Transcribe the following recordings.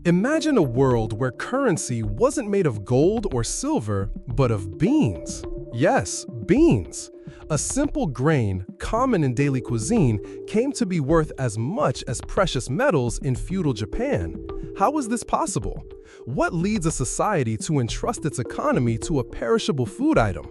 Imagine a world where currency wasn't made of gold or silver, but of beans. Yes, beans. A simple grain, common in daily cuisine, came to be worth as much as precious metals in feudal Japan. How is this possible? What leads a society to entrust its economy to a perishable food item?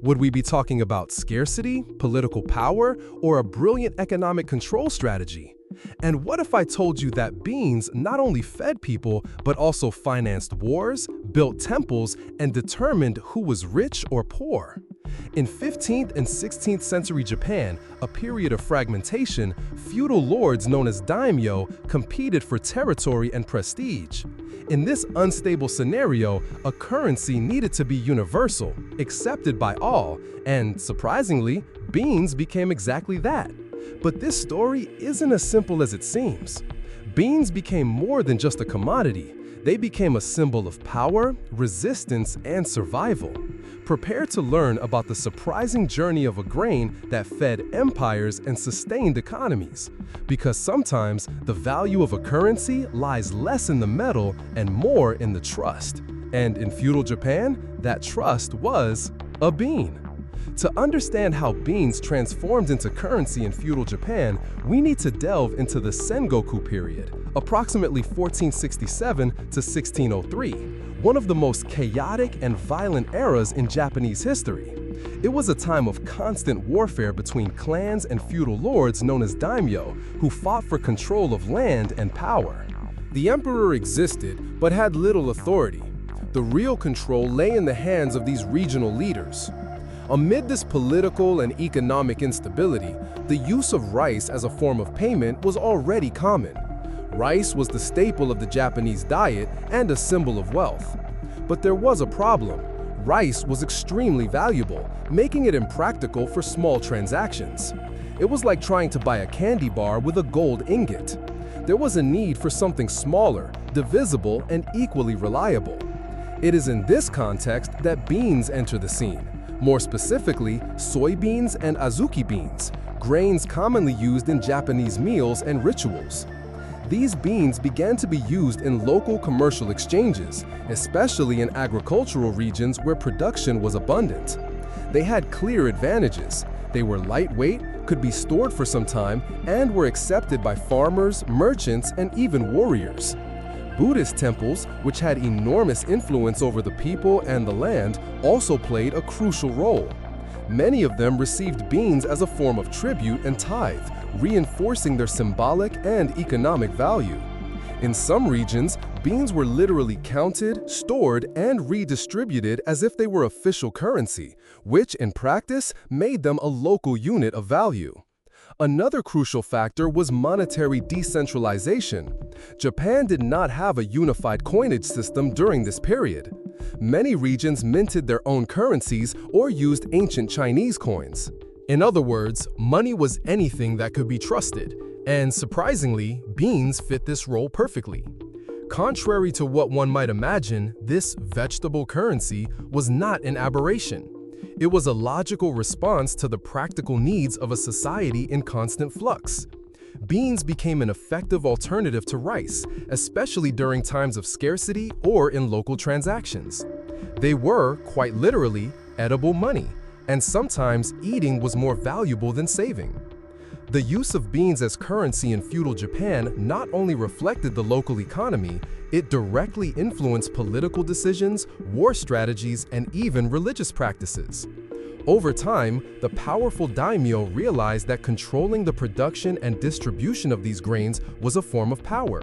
Would we be talking about scarcity, political power, or a brilliant economic control strategy? And what if I told you that beans not only fed people, but also financed wars, built temples, and determined who was rich or poor? In 15th and 16th century Japan, a period of fragmentation, feudal lords known as daimyo competed for territory and prestige. In this unstable scenario, a currency needed to be universal, accepted by all, and surprisingly, beans became exactly that. But this story isn't as simple as it seems. Beans became more than just a commodity. They became a symbol of power, resistance, and survival. Prepare to learn about the surprising journey of a grain that fed empires and sustained economies. Because sometimes the value of a currency lies less in the metal and more in the trust. And in feudal Japan, that trust was a bean. To understand how beans transformed into currency in feudal Japan, we need to delve into the Sengoku period, approximately 1467 to 1603, one of the most chaotic and violent eras in Japanese history. It was a time of constant warfare between clans and feudal lords known as daimyo, who fought for control of land and power. The emperor existed, but had little authority. The real control lay in the hands of these regional leaders. Amid this political and economic instability, the use of rice as a form of payment was already common. Rice was the staple of the Japanese diet and a symbol of wealth. But there was a problem. Rice was extremely valuable, making it impractical for small transactions. It was like trying to buy a candy bar with a gold ingot. There was a need for something smaller, divisible, and equally reliable. It is in this context that beans enter the scene. More specifically, soybeans and azuki beans, grains commonly used in Japanese meals and rituals. These beans began to be used in local commercial exchanges, especially in agricultural regions where production was abundant. They had clear advantages. They were lightweight, could be stored for some time, and were accepted by farmers, merchants, and even warriors. Buddhist temples, which had enormous influence over the people and the land, also played a crucial role. Many of them received beans as a form of tribute and tithe, reinforcing their symbolic and economic value. In some regions, beans were literally counted, stored, and redistributed as if they were official currency, which in practice made them a local unit of value. Another crucial factor was monetary decentralization. Japan did not have a unified coinage system during this period. Many regions minted their own currencies or used ancient Chinese coins. In other words, money was anything that could be trusted, and surprisingly, beans fit this role perfectly. Contrary to what one might imagine, this vegetable currency was not an aberration. It was a logical response to the practical needs of a society in constant flux. Beans became an effective alternative to rice, especially during times of scarcity or in local transactions. They were, quite literally, edible money, and sometimes eating was more valuable than saving. The use of beans as currency in feudal Japan not only reflected the local economy, it directly influenced political decisions, war strategies, and even religious practices. Over time, the powerful daimyo realized that controlling the production and distribution of these grains was a form of power.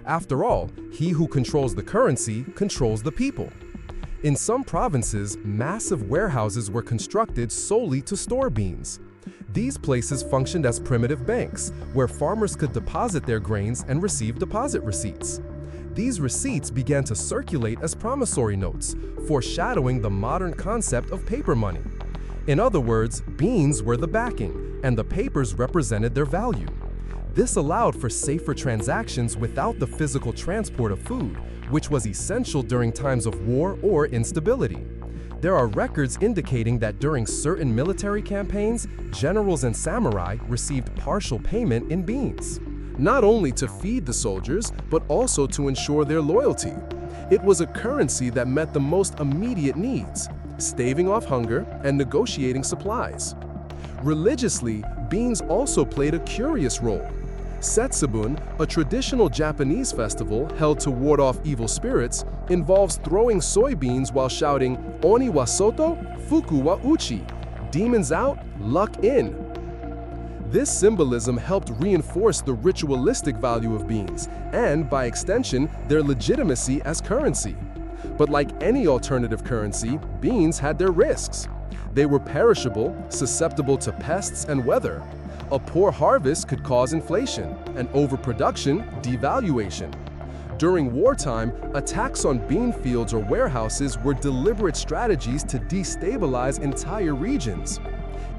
After all, he who controls the currency controls the people. In some provinces, massive warehouses were constructed solely to store beans. These places functioned as primitive banks, where farmers could deposit their grains and receive deposit receipts. These receipts began to circulate as promissory notes, foreshadowing the modern concept of paper money. In other words, beans were the backing, and the papers represented their value. This allowed for safer transactions without the physical transport of food, which was essential during times of war or instability. There are records indicating that during certain military campaigns, generals and samurai received partial payment in beans. not only to feed the soldiers, but also to ensure their loyalty. It was a currency that met the most immediate needs, staving off hunger and negotiating supplies. Religiously, beans also played a curious role. Setsubun, a traditional Japanese festival held to ward off evil spirits, involves throwing soybeans while shouting "Oni wa soto, fuku wa uchi," demons out, luck in. This symbolism helped reinforce the ritualistic value of beans and, by extension, their legitimacy as currency. But like any alternative currency, beans had their risks. They were perishable, susceptible to pests and weather. A poor harvest could cause inflation, and overproduction, devaluation. During wartime, attacks on bean fields or warehouses were deliberate strategies to destabilize entire regions.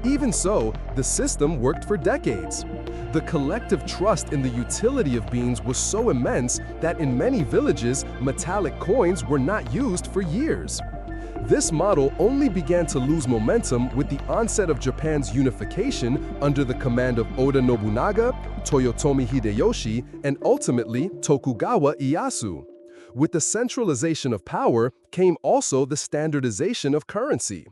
Even so, the system worked for decades. The collective trust in the utility of beans was so immense that in many villages, metallic coins were not used for years. This model only began to lose momentum with the onset of Japan's unification under the command of Oda Nobunaga, Toyotomi Hideyoshi, and ultimately Tokugawa Ieyasu. With the centralization of power came also the standardization of currency.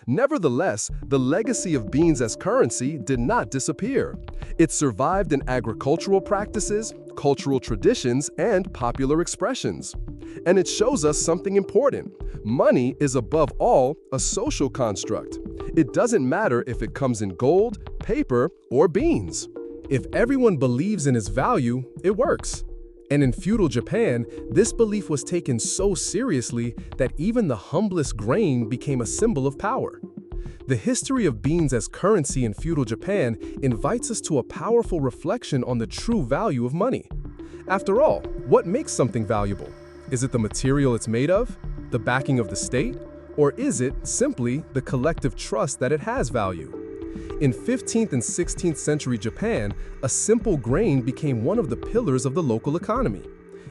Nevertheless, the legacy of beans as currency did not disappear. It survived in agricultural practices, cultural traditions, and popular expressions. And it shows us something important. Money is above all a social construct. It doesn't matter if it comes in gold, paper, or beans. If everyone believes in its value, it works. And in feudal Japan, this belief was taken so seriously that even the humblest grain became a symbol of power. The history of beans as currency in feudal Japan invites us to a powerful reflection on the true value of money. After all, what makes something valuable? Is it the material it's made of? The backing of the state? Or is it simply the collective trust that it has value? In 15th and 16th century Japan, a simple grain became one of the pillars of the local economy.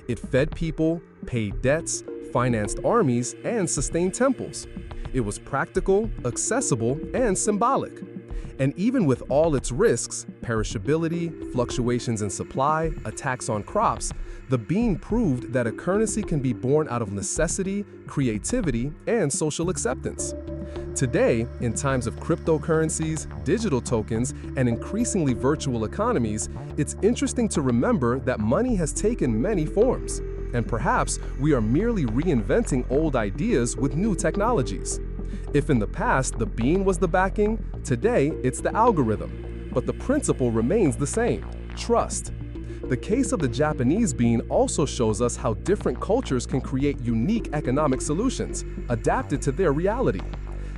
It fed people, paid debts, financed armies, and sustained temples. It was practical, accessible, and symbolic. And even with all its risks, perishability, fluctuations in supply, attacks on crops, the bean proved that a currency can be born out of necessity, creativity, and social acceptance. Today, in times of cryptocurrencies, digital tokens, and increasingly virtual economies, it's interesting to remember that money has taken many forms. And perhaps we are merely reinventing old ideas with new technologies. If in the past the bean was the backing, today it's the algorithm. But the principle remains the same: trust. The case of the Japanese bean also shows us how different cultures can create unique economic solutions, adapted to their reality.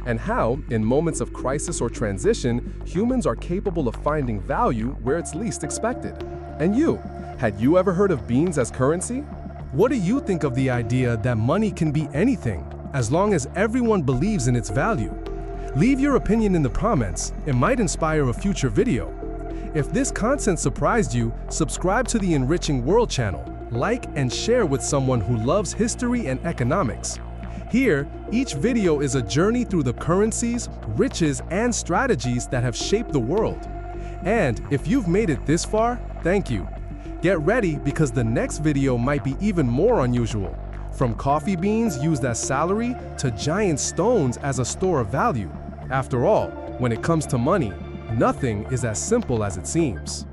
And how, in moments of crisis or transition, humans are capable of finding value where it's least expected. And you, had you ever heard of beans as currency? What do you think of the idea that money can be anything, as long as everyone believes in its value? Leave your opinion in the comments. It might inspire a future video. If this content surprised you, subscribe to the Enriching World channel, like and share with someone who loves history and economics. Here, each video is a journey through the currencies, riches, and strategies that have shaped the world. And if you've made it this far, thank you. Get ready because the next video might be even more unusual. From coffee beans used as salary to giant stones as a store of value. After all, when it comes to money, nothing is as simple as it seems.